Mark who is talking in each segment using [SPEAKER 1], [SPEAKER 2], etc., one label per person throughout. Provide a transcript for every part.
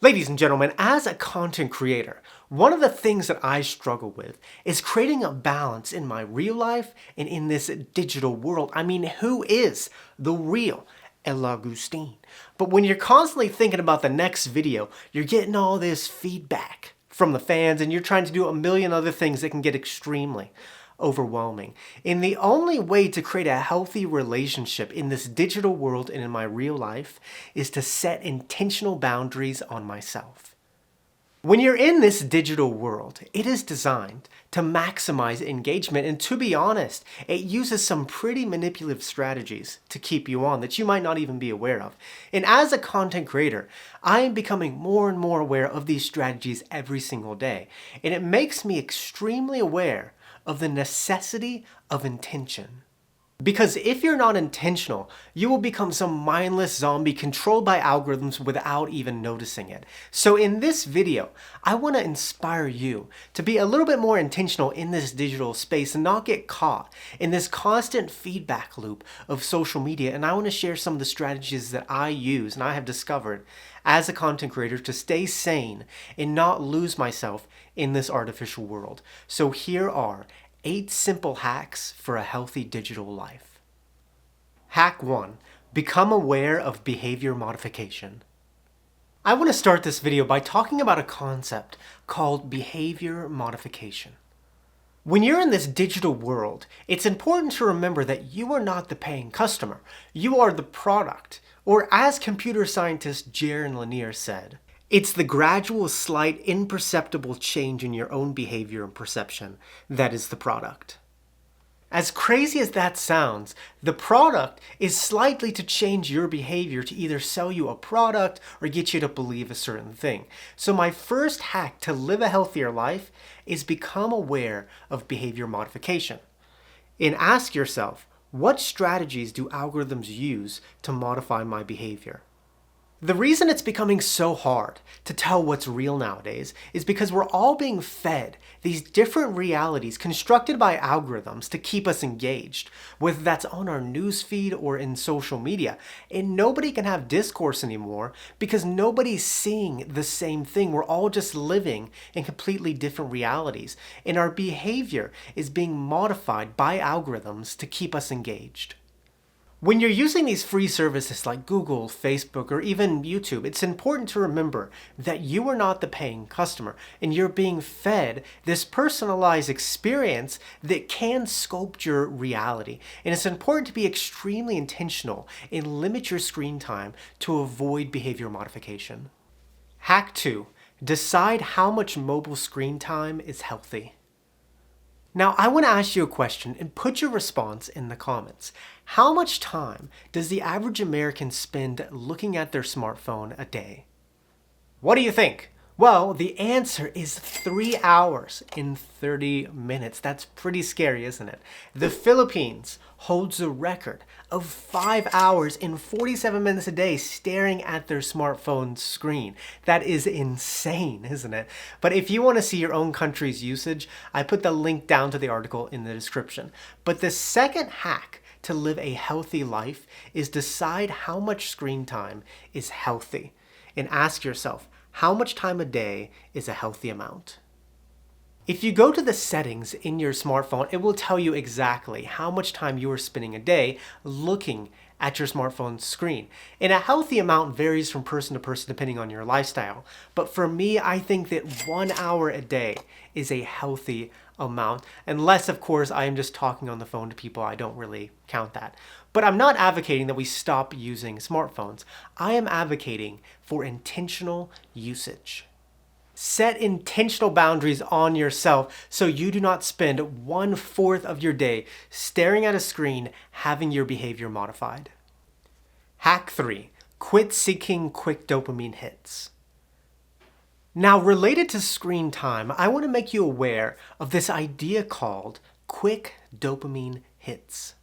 [SPEAKER 1] Ladies and gentlemen, as a content creator, one of the things that I struggle with is creating a balance in my real life and in this digital world. I mean, who is the real El Agustin? But when you're constantly thinking about the next video, you're getting all this feedback from the fans and you're trying to do a million other things that can get extremely overwhelming. And the only way to create a healthy relationship in this digital world and in my real life is to set intentional boundaries on myself. When you're in this digital world, it is designed to maximize engagement, and to be honest, it uses some pretty manipulative strategies to keep you on that you might not even be aware of. And as a content creator, I am becoming more and more aware of these strategies every single day, and it makes me extremely aware of the necessity of intention. Because if you're not intentional, you will become some mindless zombie controlled by algorithms without even noticing it. So in this video, I want to inspire you to be a little bit more intentional in this digital space and not get caught in this constant feedback loop of social media. And I want to share some of the strategies that I use and I have discovered as a content creator to stay sane and not lose myself in this artificial world. So here are 8 simple hacks for a healthy digital life. Hack 1. Become aware of behavior modification. I want to start this video by talking about a concept called behavior modification. When you're in this digital world, it's important to remember that you are not the paying customer. You are the product. Or as computer scientist Jaron Lanier said, it's the gradual, slight, imperceptible change in your own behavior and perception that is the product. As crazy as that sounds, the product is slightly to change your behavior to either sell you a product or get you to believe a certain thing. So my first hack to live a healthier life is become aware of behavior modification. And ask yourself, what strategies do algorithms use to modify my behavior? The reason it's becoming so hard to tell what's real nowadays is because we're all being fed these different realities constructed by algorithms to keep us engaged, whether that's on our newsfeed or in social media. And nobody can have discourse anymore because nobody's seeing the same thing. We're all just living in completely different realities. And our behavior is being modified by algorithms to keep us engaged. When you're using these free services like Google, Facebook, or even YouTube, it's important to remember that you are not the paying customer and you're being fed this personalized experience that can sculpt your reality. And it's important to be extremely intentional and limit your screen time to avoid behavior modification. Hack 2. Decide how much mobile screen time is healthy. Now, I want to ask you a question and put your response in the comments. How much time does the average American spend looking at their smartphone a day? What do you think? Well, the answer is 3 hours and 30 minutes. That's pretty scary, isn't it? The Philippines holds the record of 5 hours and 47 minutes a day staring at their smartphone screen. That is insane, isn't it? But if you want to see your own country's usage, I put the link down to the article in the description. But the second hack to live a healthy life is decide how much screen time is healthy. And ask yourself, how much time a day is a healthy amount? If you go to the settings in your smartphone, it will tell you exactly how much time you are spending a day looking at your smartphone screen. And a healthy amount varies from person to person depending on your lifestyle. But for me, I think that 1 hour a day is a healthy amount. Unless, of course, I am just talking on the phone to people, I don't really count that. But I'm not advocating that we stop using smartphones. I am advocating for intentional usage. Set intentional boundaries on yourself so you do not spend 1/4 of your day staring at a screen having your behavior modified. Hack 3. Quit seeking quick dopamine hits. Now, related to screen time, I want to make you aware of this idea called quick dopamine hits.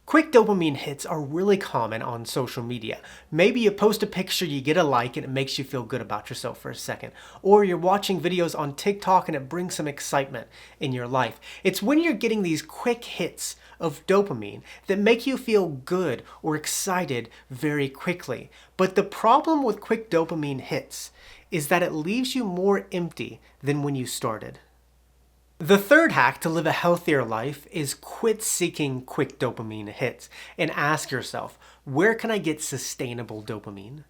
[SPEAKER 1] Quick dopamine hits are really common on social media. Maybe you post a picture, you get a like, and it makes you feel good about yourself for a second. Or you're watching videos on TikTok and it brings some excitement in your life. It's when you're getting these quick hits of dopamine that make you feel good or excited very quickly. But the problem with quick dopamine hits is that it leaves you more empty than when you started. The third hack to live a healthier life is quit seeking quick dopamine hits and ask yourself, where can I get sustainable dopamine?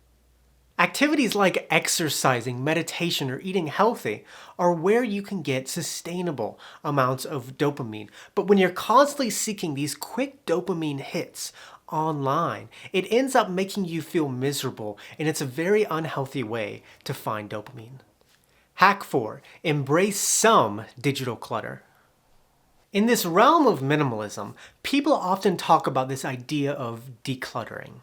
[SPEAKER 1] Activities like exercising, meditation, or eating healthy are where you can get sustainable amounts of dopamine. But when you're constantly seeking these quick dopamine hits online, it ends up making you feel miserable, and it's a very unhealthy way to find dopamine. Hack 4. Embrace some digital clutter. In this realm of minimalism, people often talk about this idea of decluttering.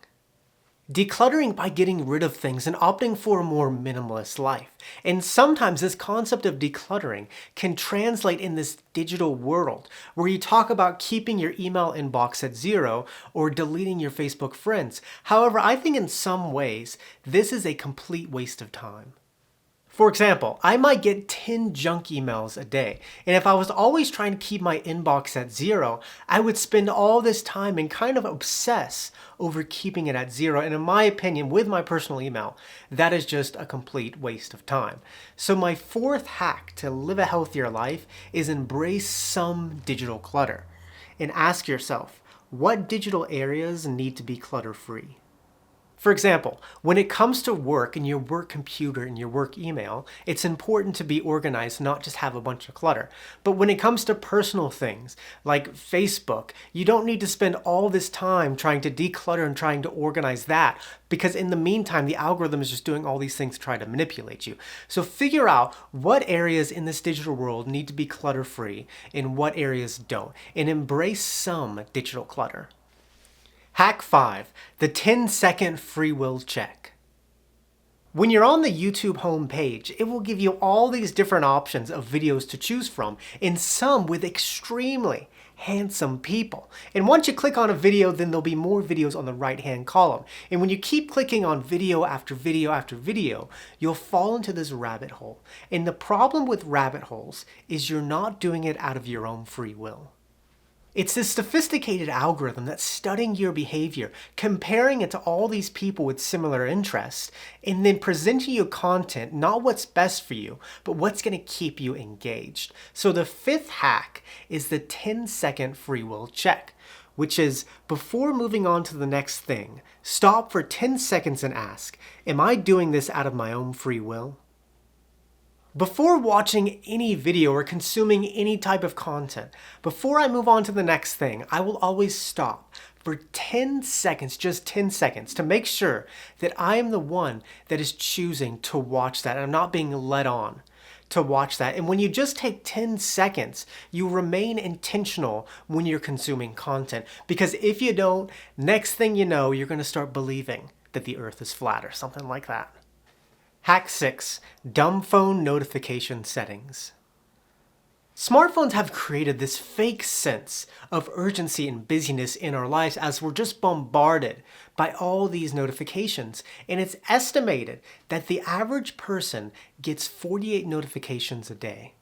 [SPEAKER 1] Decluttering by getting rid of things and opting for a more minimalist life. And sometimes this concept of decluttering can translate in this digital world where you talk about keeping your email inbox at 0 or deleting your Facebook friends. However, I think in some ways this is a complete waste of time. For example, I might get 10 junk emails a day, and if I was always trying to keep my inbox at 0, I would spend all this time and kind of obsess over keeping it at 0, and in my opinion, with my personal email, that is just a complete waste of time. So my fourth hack to live a healthier life is embrace some digital clutter, and ask yourself, what digital areas need to be clutter-free? For example, when it comes to work and your work computer and your work email, it's important to be organized, not just have a bunch of clutter. But when it comes to personal things like Facebook, you don't need to spend all this time trying to declutter and trying to organize that, because in the meantime, the algorithm is just doing all these things to try to manipulate you. So figure out what areas in this digital world need to be clutter-free and what areas don't, and embrace some digital clutter. Hack 5, the 10-second free will check. When you're on the YouTube homepage, it will give you all these different options of videos to choose from, and some with extremely handsome people. And once you click on a video, then there'll be more videos on the right-hand column. And when you keep clicking on video after video after video, you'll fall into this rabbit hole. And the problem with rabbit holes is you're not doing it out of your own free will. It's this sophisticated algorithm that's studying your behavior, comparing it to all these people with similar interests, and then presenting you content, not what's best for you, but what's going to keep you engaged. So the fifth hack is the 10-second free will check, which is before moving on to the next thing, stop for 10 seconds and ask, am I doing this out of my own free will? Before watching any video or consuming any type of content, before I move on to the next thing, I will always stop for 10 seconds, just 10 seconds, to make sure that I am the one that is choosing to watch that and I'm not being led on to watch that. And when you just take 10 seconds, you remain intentional when you're consuming content. Because if you don't, next thing you know, you're going to start believing that the earth is flat or something like that. Hack 6, dumb phone notification settings. Smartphones have created this fake sense of urgency and busyness in our lives as we're just bombarded by all these notifications. And it's estimated that the average person gets 48 notifications a day.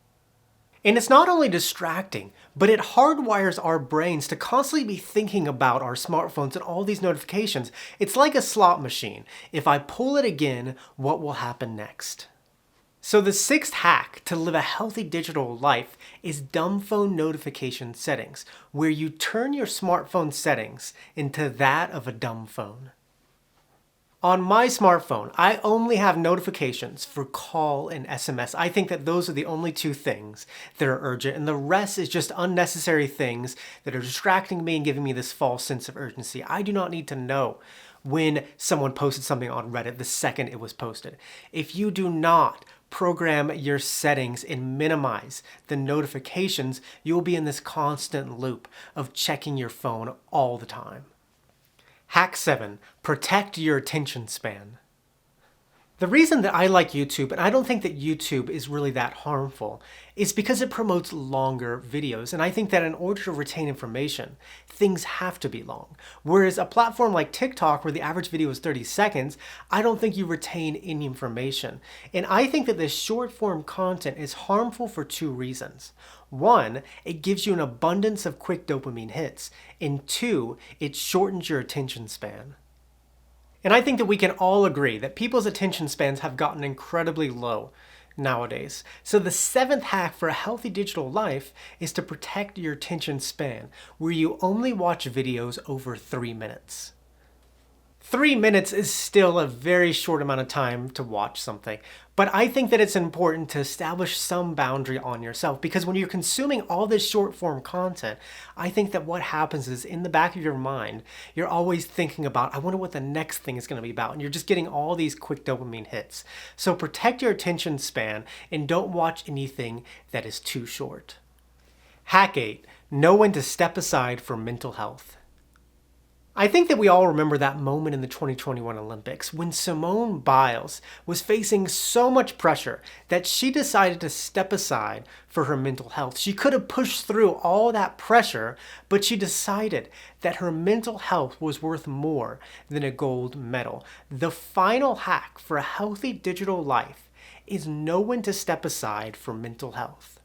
[SPEAKER 1] And it's not only distracting, but it hardwires our brains to constantly be thinking about our smartphones and all these notifications. It's like a slot machine. If I pull it again, what will happen next? So the sixth hack to live a healthy digital life is dumb phone notification settings, where you turn your smartphone settings into that of a dumb phone. On my smartphone, I only have notifications for call and SMS. I think that those are the only two things that are urgent, and the rest is just unnecessary things that are distracting me and giving me this false sense of urgency. I do not need to know when someone posted something on Reddit the second it was posted. If you do not program your settings and minimize the notifications, you'll be in this constant loop of checking your phone all the time. Hack 7, protect your attention span. The reason that I like YouTube, and I don't think that YouTube is really that harmful, is because it promotes longer videos. And I think that in order to retain information, things have to be long. Whereas a platform like TikTok, where the average video is 30 seconds, I don't think you retain any information. And I think that this short form content is harmful for two reasons. One, it gives you an abundance of quick dopamine hits. And two, it shortens your attention span. And I think that we can all agree that people's attention spans have gotten incredibly low nowadays. So the seventh hack for a healthy digital life is to protect your attention span, where you only watch videos over 3 minutes. 3 minutes is still a very short amount of time to watch something, but I think that it's important to establish some boundary on yourself, because when you're consuming all this short form content, I think that what happens is in the back of your mind, you're always thinking about, I wonder what the next thing is going to be about, and you're just getting all these quick dopamine hits. So protect your attention span and don't watch anything that is too short. Hack 8. Know when to step aside for mental health. I think that we all remember that moment in the 2021 Olympics when Simone Biles was facing so much pressure that she decided to step aside for her mental health. She could have pushed through all that pressure, but she decided that her mental health was worth more than a gold medal. The final hack for a healthy digital life is know when to step aside for mental health.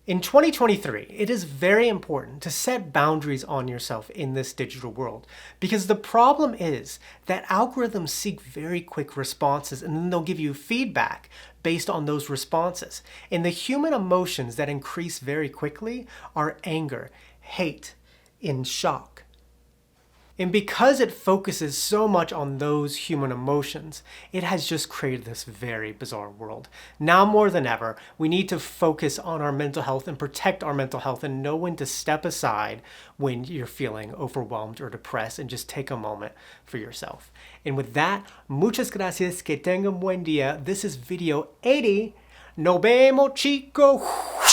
[SPEAKER 1] In 2023, it is very important to set boundaries on yourself in this digital world, because the problem is that algorithms seek very quick responses and then they'll give you feedback based on those responses. And the human emotions that increase very quickly are anger, hate, and shock. And because it focuses so much on those human emotions, it has just created this very bizarre world. Now more than ever, we need to focus on our mental health and protect our mental health and know when to step aside when you're feeling overwhelmed or depressed, and just take a moment for yourself. And with that, muchas gracias, que tengan buen día. This is video 80. Nos vemos, chicos.